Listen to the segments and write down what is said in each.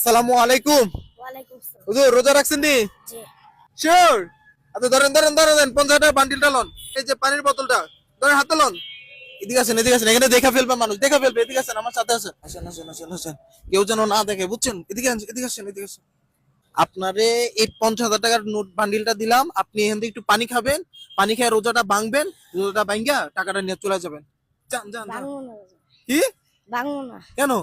আসসালামু আলাইকুম। ওয়ালাইকুম আসসালাম। হুজুর রোজা রাখছেন নি? জি। শিওর? আচ্ছা ধরেন ধরেন ধরেন দেন 50 টাকার বান্ডিলটা লন। এই যে পানির বোতলটা ধরেন হাতে লন। এদিকে আসেন এদিকে আসেন, এখানে দেখা ফেলবে মানুষ, দেখা ফেলবে। এদিকে আসেন, আমার সাথে আসেন। আসেন আসেন আসেন আসেন, কেউ যেন না দেখে, বুঝছেন? এদিকে আসেন এদিকে আসেন এদিকে আসেন। আপনারে এই 50,000 টাকার নোট বান্ডিলটা দিলাম, আপনি এখান থেকে একটু পানি খাবেন, পানি খেয়ে রোজাটা ভাঙবেন, রোজাটা ভাঙ্গা টাকাটা নিয়ে চলে যাবেন। যান যান যান। ভাঙবো না রোজা। কি? ভাঙবো না। কেন?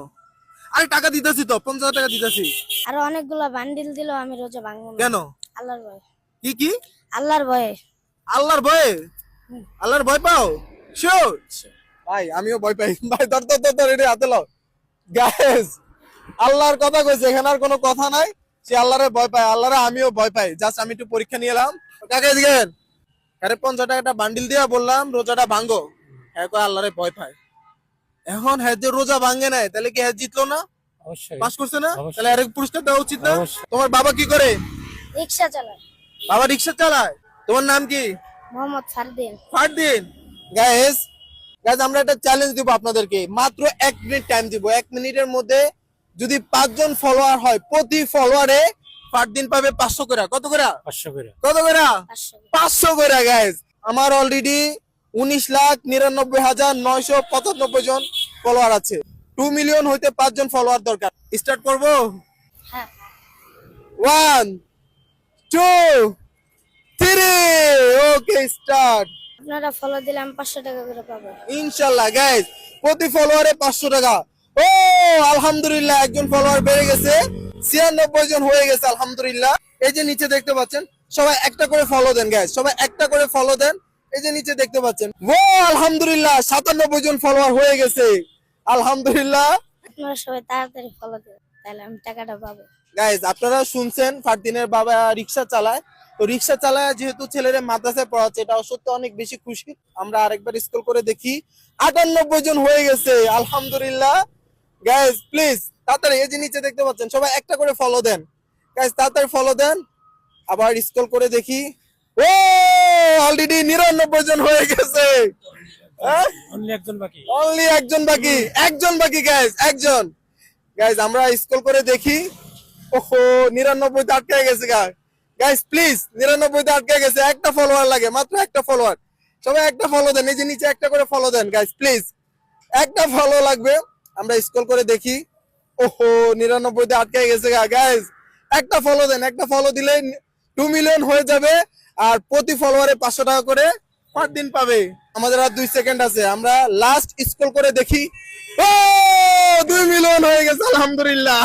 আরে টাকা দিতেছি তো, 50,000 টাকা দিতেছি। আরো অনেকগুলা বান্ডিল দিলেও আমি রোজা ভাঙবো না। কেন? আল্লাহর ভয়ে। কি কি? আল্লাহর ভয়ে। আল্লাহর ভয়ে? হুম। আল্লাহর ভয় পাও? শিওর? ভাই আমিও ভয় পাই। ভাই ধর ধর ধর ধর, এটা হাতে লও। গাইস, আল্লাহর কথা কইছে, এখানে আর কোনো কথা নাই। সে আল্লাহরে ভয় পায়, আল্লাহরে আমিও ভয় পাই। জাস্ট আমি একটু পরীক্ষা নিয়ে এলাম। কাকে দিবেন? আরে 50 টাকাটা বান্ডিল দিয়া বললাম রোজাটা ভাঙ্গো। হ্যাঁ কয় আল্লাহরে ভয় পায়। এখন হ্যাঁ যে রোজা ভাঙ্গে নাই, তাহলে কি হ্যাঁ জিতলো না? অবশ্যই পাস করছে না? অবশ্যই। তাহলে আরেক পুরস্কার দেওয়া উচিত না? অবশ্যই। তোমার বাবা কি করে? রিক্সা চালায়। বাবা রিক্সা চালায়। তোমার নাম কি? মোহাম্মদ ফারদিন। ফারদিন। গাইস, গাইস আমরা একটা চ্যালেঞ্জ দিব আপনাদেরকে। মাত্র 1 মিনিট টাইম দিব। 1 মিনিটের মধ্যে যদি 5 জন ফলোয়ার হয়, প্রতি ফলোয়ারে ফারদিন পাবে 500 করে। কত করে? 500 করে। কত করে? 500। 500 করে। গাইস, আমার অলরেডি 19,99,995 জন ফলোয়ার আছে। 2 মিলিয়ন হইতে 5 জন ফলোয়ার দরকার। স্টার্ট করব? হ্যাঁ। 1 2 3 ওকে স্টার্ট। আপনারা ফলো দিলে আমি 500 টাকা করে পাবো। ইনশাল্লাহ গাইস, প্রতি ফলোয়ারে 500 টাকা। ও আলহামদুলিল্লাহ, একজন ফলোয়ার বেড়ে গেছে, 96 জন হয়ে গেছে আলহামদুলিল্লাহ। এই যে নিচে দেখতে পাচ্ছেন, সবাই একটা করে ফলো দেন গাইস, সবাই একটা করে ফলো দেন। এই যে নিচে দেখতে পাচ্ছেন, ও আলহামদুলিল্লাহ 97 জন ফলোয়ার হয়ে গেছে আলহামদুলিল্লাহ। আপনারা সবাই তাড়াতাড়ি ফলো দিন, তাহলে আমি টাকাটা পাবো। গাইস আপনারা শুনছেন ফারদিনের বাবা রিক্সা চালায়। তো রিক্সা চালায় যেহেতু ছেলেরা মাদ্রাসায় পড়াচ্ছে, এটা সত্যি অনেক বেশি খুশি। আমরা আরেকবার স্ক্রল করে দেখি, 98 জন হয়ে গেছে আলহামদুলিল্লাহ। গাইস প্লিজ তাড়াতাড়ি, এই যে নিচে দেখতে পাচ্ছেন, সবাই একটা করে ফলো দেন। গাইস তাড়াতাড়ি ফলো দেন। আবার স্ক্রল করে দেখি, ও অলরেডি 99 জন হয়ে গেছে। হ্যাঁ, অনলি একজন বাকি। অনলি একজন বাকি, একজন বাকি গাইস, একজন। গাইস আমরা স্ক্রল করে দেখি, ওহো 99 তে আটকে গেছে। গাইস প্লিজ 99 তে আটকে গেছে, একটা ফলোয়ার লাগে, মাত্র একটা ফলোয়ার। সবাই একটা ফলো দেন, এই যে নিচে একটা করে ফলো দেন গাইস প্লিজ, একটা ফলো লাগবে। আমরা স্ক্রল করে দেখি, ওহো 99 তে আটকে গেছে গাইস। একটা ফলো দেন, একটা ফলো দিলে 2 মিলিয়ন হয়ে যাবে, আর প্রতি ফলোয়ারে 500 টাকা করে পার দিন পাবে। আমাদের আর 2 সেকেন্ড আছে, আমরা লাস্ট স্ক্রল করে দেখি, ও 2 মিলিয়ন হয়ে গেছে আলহামদুলিল্লাহ।